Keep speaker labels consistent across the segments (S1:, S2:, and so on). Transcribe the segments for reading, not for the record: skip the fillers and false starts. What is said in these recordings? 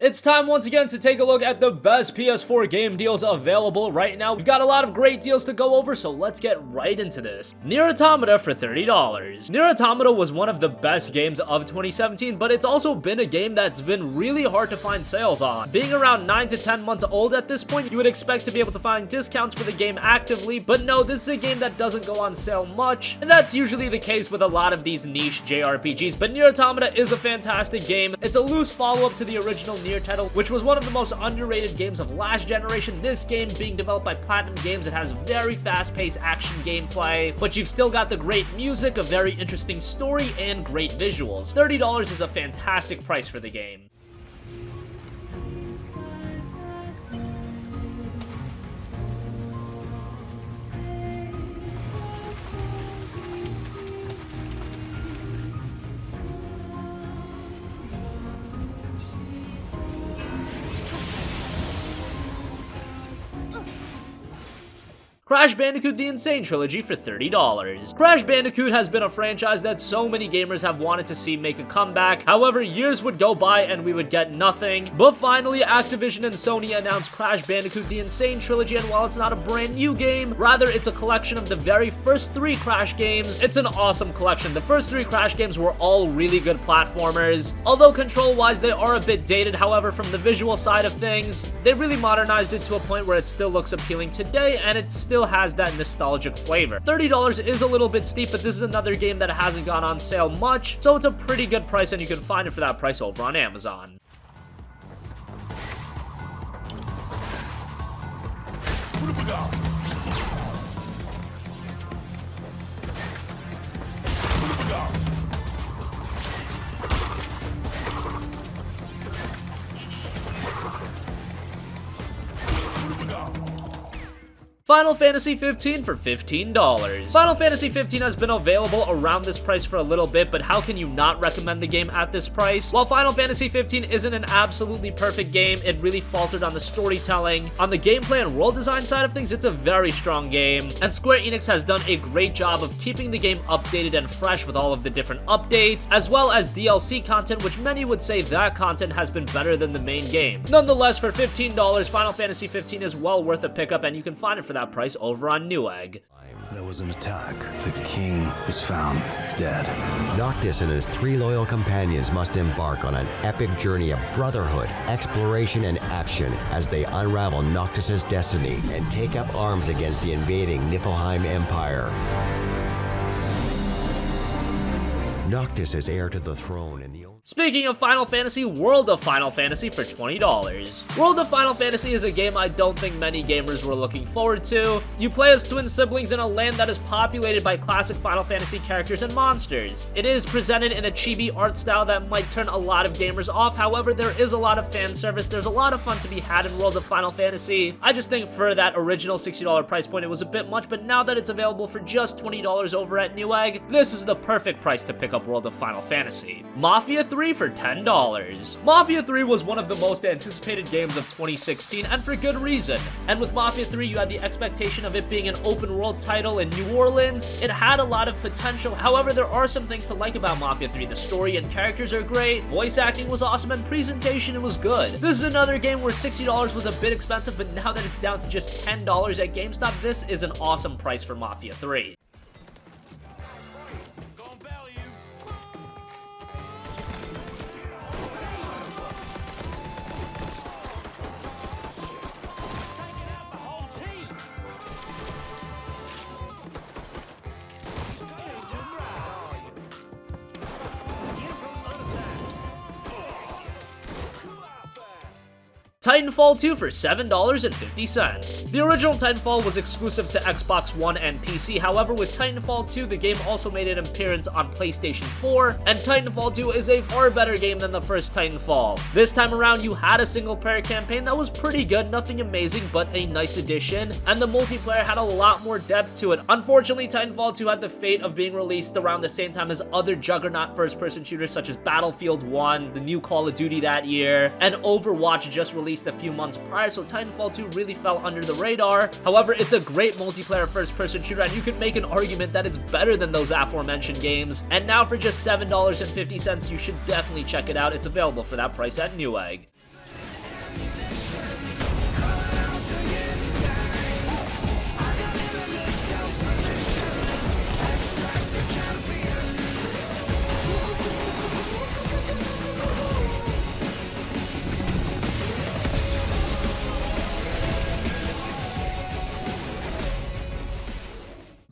S1: It's time once again to take a look at the best PS4 game deals available right now. We've got a lot of great deals to go over, so let's get right into this. Nier Automata for $30. Nier Automata was one of the best games of 2017, but it's also been a game that's been really hard to find sales on. Being around 9 to 10 months old at this point, you would expect to be able to find discounts for the game actively, but no, this is a game that doesn't go on sale much, and that's usually the case with a lot of these niche JRPGs, but Nier Automata is a fantastic game. It's a loose follow-up to the original Nier title, which was one of the most underrated games of last generation. This game being developed by Platinum Games, it has very fast-paced action gameplay, but you've still got the great music, a very interesting story, and great visuals. $30 is a fantastic price for the game. Crash Bandicoot: The Insane Trilogy for $30. Crash Bandicoot has been a franchise that so many gamers have wanted to see make a comeback. However, years would go by and we would get nothing. But finally, Activision and Sony announced Crash Bandicoot: The Insane Trilogy, and while it's not a brand new game, rather it's a collection of the very first 3 Crash games. It's an awesome collection. The first 3 Crash games were all really good platformers. Although control-wise, they are a bit dated. However, from the visual side of things, they really modernized it to a point where it still looks appealing today, and it still has that nostalgic flavor. $30 is a little bit steep, but this is another game that hasn't gone on sale much, so it's a pretty good price, and you can find it for that price over on Amazon.
S2: What have we got? What have we got?
S1: Final Fantasy 15 for $15. Final Fantasy 15 has been available around this price for a little bit, but how can you not recommend the game at this price? While Final Fantasy 15 isn't an absolutely perfect game, it really faltered on the storytelling. On the gameplay and world design side of things, it's a very strong game, and Square Enix has done a great job of keeping the game updated and fresh with all of the different updates, as well as DLC content, which many would say that content has been better than the main game. Nonetheless, for $15, Final Fantasy 15 is well worth a pickup, and you can find it for that price over on Newegg.
S3: There was an attack. The king was found dead.
S4: Noctis and his 3 loyal companions must embark on an epic journey of brotherhood, exploration, and action as they unravel Noctis's destiny and take up arms against the invading Niflheim Empire. Noctis is heir to the throne and the
S1: Speaking of Final Fantasy, World of Final Fantasy for $20. World of Final Fantasy is a game I don't think many gamers were looking forward to. You play as twin siblings in a land that is populated by classic Final Fantasy characters and monsters. It is presented in a chibi art style that might turn a lot of gamers off. However, there is a lot of fan service. There's a lot of fun to be had in World of Final Fantasy. I just think for that original $60 price point, it was a bit much, but now that it's available for just $20 over at Newegg, this is the perfect price to pick up World of Final Fantasy. Mafia III for $10. Mafia III was one of the most anticipated games of 2016, and for good reason. And with Mafia III, you had the expectation of it being an open world title in New Orleans. It had a lot of potential. However, there are some things to like about Mafia III. The story and characters are great, voice acting was awesome, and presentation was good. This is another game where $60 was a bit expensive, but now that it's down to just $10 at GameStop, this is an awesome price for Mafia III. Titanfall 2 for $7.50. The original Titanfall was exclusive to Xbox One and PC, however with Titanfall 2 the game also made an appearance on PlayStation 4, and Titanfall 2 is a far better game than the first Titanfall. This time around you had a single player campaign that was pretty good, nothing amazing but a nice addition, and the multiplayer had a lot more depth to it. Unfortunately, Titanfall 2 had the fate of being released around the same time as other juggernaut first-person shooters such as Battlefield 1, the new Call of Duty that year, and Overwatch just released a few months prior, so Titanfall 2 really fell under the radar. However, it's a great multiplayer first-person shooter, and you can make an argument that it's better than those aforementioned games. And now for just $7.50, you should definitely check it out. It's available for that price at Newegg.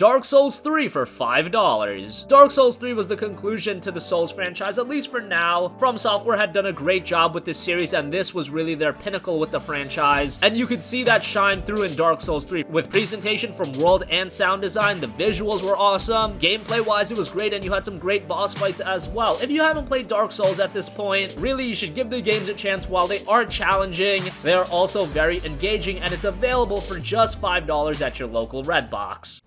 S1: Dark Souls 3 for $5. Dark Souls 3 was the conclusion to the Souls franchise, at least for now. From Software had done a great job with this series, and this was really their pinnacle with the franchise, and you could see that shine through in Dark Souls 3. With presentation from world and sound design, the visuals were awesome, gameplay-wise it was great, and you had some great boss fights as well. If you haven't played Dark Souls at this point, really you should give the games a chance. While they are challenging, they are also very engaging, and it's available for just $5 at your local Redbox.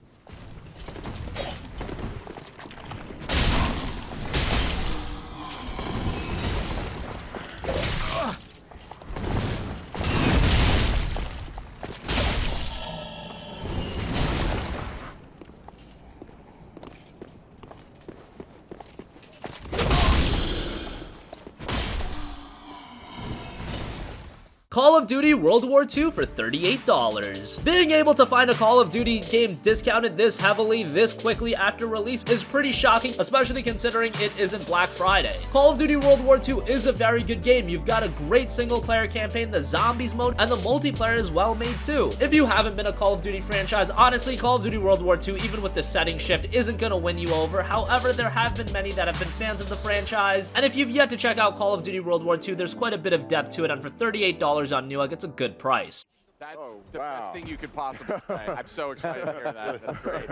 S1: Call of Duty World War II for $38. Being able to find a Call of Duty game discounted this heavily, this quickly after release is pretty shocking, especially considering it isn't Black Friday. Call of Duty World War II is a very good game. You've got a great single-player campaign, the zombies mode, and the multiplayer is well made too. If you haven't been a Call of Duty franchise, honestly, Call of Duty World War II, even with the setting shift, isn't gonna win you over. However, there have been many that have been fans of the franchise, and if you've yet to check out Call of Duty World War II, there's quite a bit of depth to it, and for $38 on Newegg, it's a good price.
S5: That's the best thing you could possibly say. I'm so excited to hear that. That's great.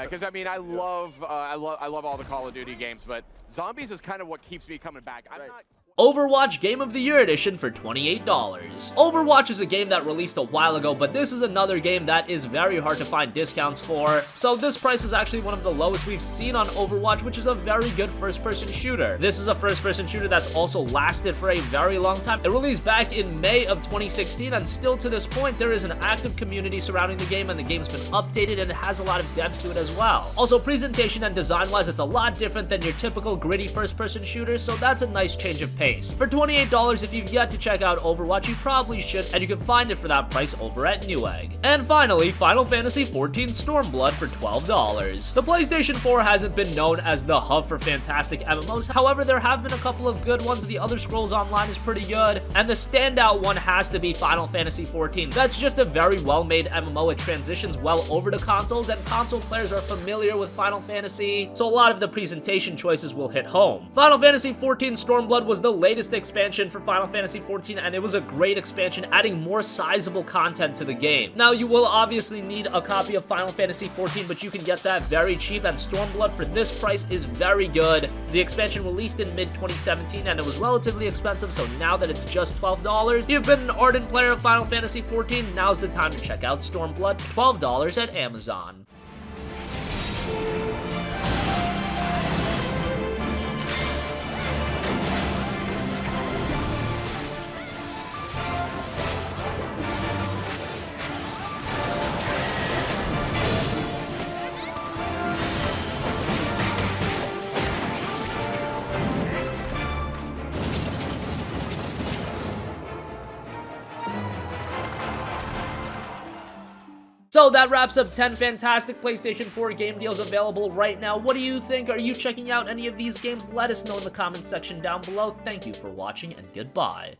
S5: Because I mean, I love all the Call of Duty games, but zombies is kind of what keeps me coming back. I'm not.
S1: Overwatch Game of the Year Edition for $28. Overwatch is a game that released a while ago, but this is another game that is very hard to find discounts for, so this price is actually one of the lowest we've seen on Overwatch, which is a very good first-person shooter. This is a first-person shooter that's also lasted for a very long time. It released back in May of 2016, and still to this point, there is an active community surrounding the game, and the game's been updated, and it has a lot of depth to it as well. Also, presentation and design-wise, it's a lot different than your typical gritty first-person shooter, so that's a nice change of pace. For $28, if you've yet to check out Overwatch, you probably should, and you can find it for that price over at Newegg. And finally, Final Fantasy XIV Stormblood for $12. The PlayStation 4 hasn't been known as the hub for fantastic MMOs, however, there have been a couple of good ones. The Elder Scrolls Online is pretty good, and the standout one has to be Final Fantasy XIV. That's just a very well-made MMO. It transitions well over to consoles, and console players are familiar with Final Fantasy, so a lot of the presentation choices will hit home. Final Fantasy XIV Stormblood was the latest expansion for Final Fantasy XIV, and it was a great expansion, adding more sizable content to the game. Now, you will obviously need a copy of Final Fantasy XIV, but you can get that very cheap, and Stormblood for this price is very good. The expansion released in mid-2017, and it was relatively expensive, so now that it's just $12, if you've been an ardent player of Final Fantasy XIV, now's the time to check out Stormblood, $12 at Amazon. So that wraps up 10 fantastic PlayStation 4 game deals available right now. What do you think? Are you checking out any of these games? Let us know in the comments section down below. Thank you for watching, and goodbye.